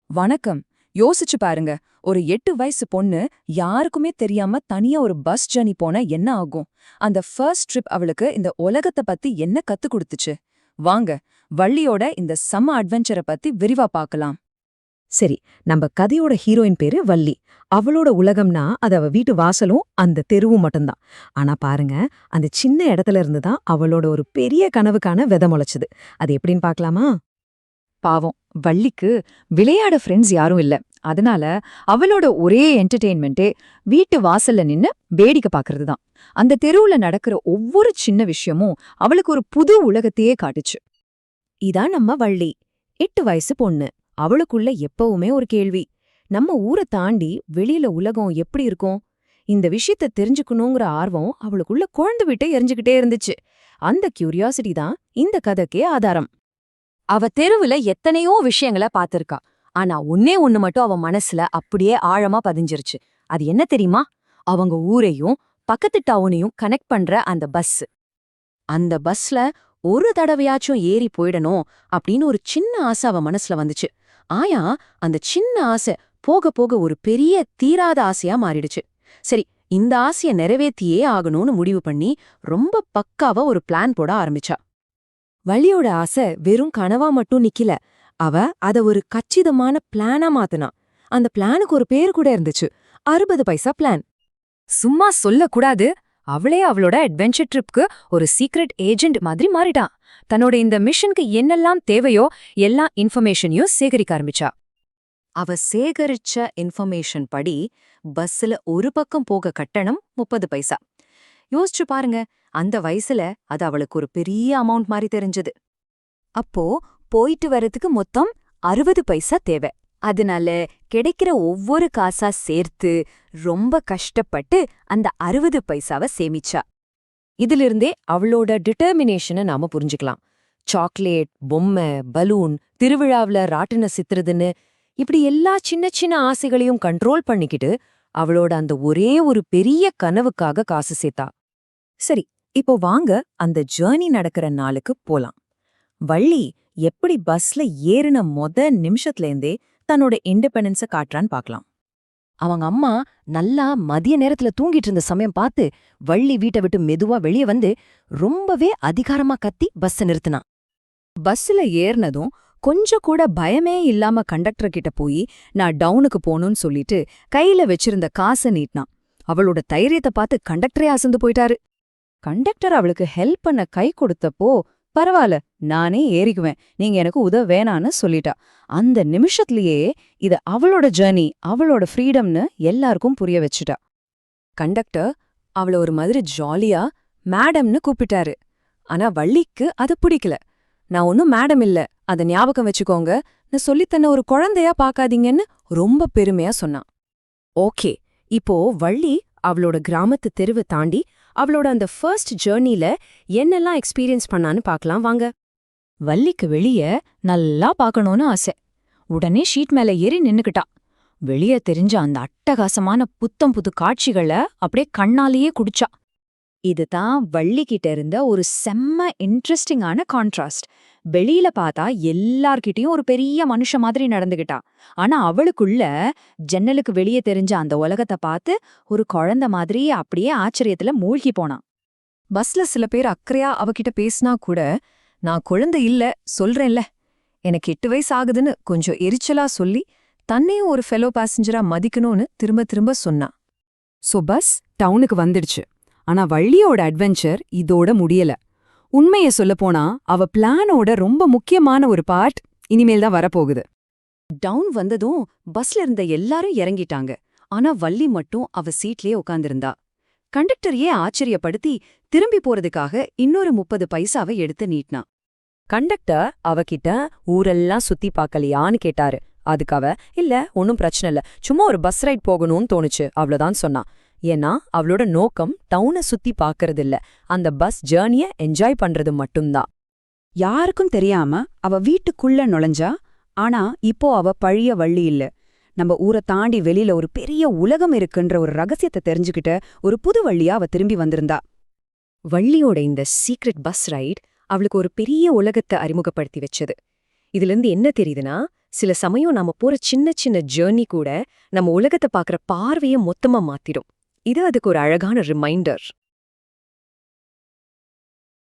வணக்கம். யோசிச்சு பாருங்க. ஒரு 8 வயசு பொண்ணு யாருக்குமே தெரியாம தனியா ஒரு பஸ் ஜர்னி போனா என்ன ஆகும்? அந்த ஃபர்ஸ்ட் ட்ரிப் அவளுக்கு இந்த உலகத்த பத்தி என்ன கத்து கொடுத்துச்சு? வாங்க, வள்ளியோட இந்த செம்ம அட்வென்ச்சர பத்தி விரிவா பார்க்கலாம். சரி, நம்ம கதையோட ஹீரோயின் பேரு வள்ளி. அவளோட உலகம்னா அது அவ வீட்டு வாசலும் அந்த தெருவும் மட்டும்தான். ஆனா பாருங்க, அந்த சின்ன இடத்துல இருந்து தான் அவளோட ஒரு பெரிய கனவுக்கான விதை முளைச்சுது. அது எப்படின்னு பார்க்கலாமா? பாவம், வள்ளிக்கு விளையாட ஃப்ரெண்ட்ஸ் யாரும் இல்ல. அதனால அவளோட ஒரே என்டர்டெயின்மெண்ட்டே வீட்டு வாசல்ல நின்னு வேடிக்கை பார்க்கறது தான். அந்த தெருவுல நடக்கிற ஒவ்வொரு சின்ன விஷயமும் அவளுக்கு ஒரு புது உலகத்தையே காட்டுச்சு. இதான் நம்ம வள்ளி, 8 வயசு பொண்ணு. அவளுக்குள்ள எப்பவுமே ஒரு கேள்வி: நம்ம ஊரை தாண்டி வெளியில உலகம் எப்படி இருக்கும்? இந்த விஷயத்த தெரிஞ்சுக்கணுங்கிற ஆர்வம் அவளுக்குள்ள குழந்து விட்டு எரிஞ்சுக்கிட்டே இருந்துச்சு. அந்த கியூரியாசிட்டி தான் இந்த கதைக்கே ஆதாரம். அவ தெருவுல எத்தனையோ விஷயங்கள பாத்திருக்கா. ஆனா ஒன்னே ஒண்ணு மட்டும் அவ மனசுல அப்படியே ஆழமா பதிஞ்சிருச்சு. அது என்ன தெரியுமா? அவங்க ஊரையும் பக்கத்து டவுனையும் கனெக்ட் பண்ற அந்த பஸ். அந்த பஸ்ல ஒரு தடவையாச்சும் ஏறி போயிடணும் அப்படின்னு ஒரு சின்ன ஆசை அவ மனசுல வந்துச்சு. ஆயா, அந்த சின்ன ஆசை போக போக ஒரு பெரிய தீராத ஆசையா மாறிடுச்சு. சரி, இந்த ஆசைய நிறைவேத்தியே ஆகணும்னு முடிவு பண்ணி ரொம்ப பக்காவா ஒரு பிளான் போட ஆரம்பிச்சா. வள்ளியோட ஆசை வெறும் கனவா மட்டும் நிக்கல. அவ அத ஒரு கச்சிதமான பிளானா மாத்துனா. அந்த பிளானுக்கு ஒரு பேர் கூட இருந்துச்சு: 60 பைசா பிளான். சும்மா சொல்லக்கூடாது, அவளே அவளோட அட்வென்ச்சர் ட்ரிப்க்கு ஒரு சீக்ரெட் ஏஜென்ட் மாதிரி மாறிட்டா. தன்னோட இந்த மிஷனுக்கு என்னெல்லாம் தேவையோ எல்லா இன்ஃபர்மேஷனையும் சேகரிக்க ஆரம்பிச்சா. அவ சேகரிச்ச இன்ஃபர்மேஷன் படி பஸ்ல ஒரு பக்கம் போக கட்டணம் 30 பைசா. யோசிச்சு பாருங்க, அந்த வயசுல அது அவளுக்கு ஒரு பெரிய அமௌண்ட் மாதிரி தெரிஞ்சது. அப்போ போயிட்டு வரதுக்கு மொத்தம் 60 பைசா தேவை. அதனால கிடைக்கிற ஒவ்வொரு காசா சேர்த்து ரொம்ப கஷ்டப்பட்டு அந்த 60 பைசாவை சேமிச்சா. இதிலிருந்தே அவளோட டிட்டர்மினேஷனை நாம புரிஞ்சுக்கலாம். சாக்லேட், பொம்மை, பலூன், திருவிழாவுல ராட்டின சித்துறதுன்னு இப்படி எல்லா சின்ன சின்ன ஆசைகளையும் கண்ட்ரோல் பண்ணிக்கிட்டு அவளோட அந்த ஒரே ஒரு பெரிய கனவுக்காக காசு சேர்த்தா. சரி, இப்போ வாங்க அந்த ஜர்னி நடக்கிற நாளுக்கு போலாம். வள்ளி எப்படி பஸ்ல ஏறின நிமிஷத்துலேருந்தே தன்னோட இண்டிபெண்டன்ஸ காட்டுறான்னு பார்க்கலாம். அவங்க அம்மா நல்லா மதிய நேரத்துல தூங்கிட்டு இருந்த சமயம் பார்த்து வள்ளி வீட்டை விட்டு மெதுவா வெளியே வந்து ரொம்பவே அதிகாரமா கத்தி பஸ்ஸ நிறுத்தினா. பஸ்ல ஏறினதும் கொஞ்சம் கூட பயமே இல்லாம கண்டக்டர் கிட்ட போய் நான் டவுனுக்கு போகணும்னு சொல்லிட்டு கையில வச்சிருந்த காசை நீட்டினான். அவளோட தைரியத்தை பார்த்து கண்டக்டரே அசந்து போயிட்டாரு. கண்டக்டர் அவளுக்கு ஹெல்ப் பண்ண கை கொடுத்தப்போ, பரவாயில்ல, நானே ஏறிக்குவேன், நீங்க எனக்கு உதவ வேணான்னு சொல்லிட்டா. அந்த நிமிஷத்துலயே இது அவளோட ஜர்னி, அவளோட ஃப்ரீடம்னு எல்லாருக்கும் புரிய வச்சுட்டா. கண்டக்டர் அவள ஒரு மாதிரி ஜாலியா மேடம்னு கூப்பிட்டாரு. ஆனா வள்ளிக்கு அது பிடிக்கல. நான் ஒன்னும் மேடம் இல்ல, அத ஞாபகம் வச்சுக்கோங்க, நான் சொல்லித்தன்ன ஒரு குழந்தையா பாக்காதீங்கன்னு ரொம்ப பெருமையா சொன்னான். ஓகே, இப்போ வள்ளி அவளோட கிராமத்து தெருவை தாண்டி அவளோட அந்த ஃபர்ஸ்ட் ஜர்னில என்னெல்லாம் எக்ஸ்பீரியன்ஸ் பண்ணான்னு பார்க்கலாம் வாங்க. வள்ளிக்கு வெளிய நல்லா பார்க்கணும்னு ஆசை. உடனே ஷீட் மேல ஏறி நின்னுக்கிட்டா. வெளிய தெரிஞ்ச அந்த அட்டகாசமான புத்தம் புது காட்சிகளை அப்படியே கண்ணாலேயே குடிச்சா. இதுதான் வள்ளிக்கிட்ட இருந்த ஒரு செம்ம இன்ட்ரெஸ்டிங்கான கான்ட்ராஸ்ட். வெளியில பார்த்தா எல்லார்கிட்டயும் ஒரு பெரிய மனுஷ மாதிரி நடந்துகிட்டா. ஆனா அவளுக்குள்ள ஜன்னலுக்கு வெளியே தெரிஞ்ச அந்த உலகத்தை பார்த்து ஒரு குழந்தை மாதிரி அப்படியே ஆச்சரியத்துல மூழ்கி போனான். பஸ்ல சில பேர் அக்கறையா அவகிட்ட பேசினா கூட, நான் குழந்தை இல்ல சொல்றேன்ல, எனக்கு 8 வயசு ஆகுதுன்னு கொஞ்சம் எரிச்சலா சொல்லி தன்னையும் ஒரு ஃபெலோ பேசஞ்சரா மதிக்கணும்னு திரும்ப திரும்ப சொன்னான். சோ பஸ் டவுனுக்கு வந்துடுச்சு. ஆனா வள்ளியோட அட்வென்ச்சர் இதோட முடியல. உண்மைய சொல்லப்போனா அவ பிளானோட ரொம்ப முக்கியமான ஒரு பார்ட் இனிமேல் தான் வரப்போகுது. டவுன் வந்ததும் பஸ்ல இருந்த எல்லாரும் இறங்கிட்டாங்க. ஆனா வள்ளி மட்டும் அவ சீட்லயே உட்கார்ந்திருந்தா. கண்டக்டர் ஆச்சரியப்படுத்தி திரும்பி போறதுக்காக இன்னொரு 30 பைசாவை எடுத்து நீட்டினா. கண்டக்டர் அவகிட்ட ஊரெல்லாம் சுத்தி பார்க்கலையான்னு கேட்டாரு. அதுக்கு அவ, இல்ல ஒன்னும் பிரச்சனை இல்ல, சும்மா ஒரு பஸ் ரைட் போகணும்னு தோணுச்சு, அவ்வளவுதான் சொன்னா. ஏன்னா அவளோட நோக்கம் டவுனை சுத்தி பார்க்கறது இல்ல, அந்த பஸ் ஜேர்னிய என்ஜாய் பண்றது மட்டும்தான். யாருக்கும் தெரியாம அவ வீட்டுக்குள்ள நுழைஞ்சா. ஆனா இப்போ அவ பழைய வள்ளி இல்ல. நம்ம ஊரை தாண்டி வெளியில ஒரு பெரிய உலகம் இருக்குன்ற ஒரு ரகசியத்தை தெரிஞ்சுக்கிட்ட ஒரு புது வள்ளியா அவ திரும்பி வந்திருந்தா. வள்ளியோட இந்த சீக்ரெட் பஸ் ரைட் அவளுக்கு ஒரு பெரிய உலகத்தை அறிமுகப்படுத்தி வச்சது. இதுல இருந்து என்ன தெரியுதுன்னா, சில சமயம் நாம போற சின்ன சின்ன ஜேர்னி கூட நம்ம உலகத்தை பார்க்குற பார்வையை மொத்தமா மாத்திடும். இது அதுக்கு ஒரு அழகான ரிமைண்டர்.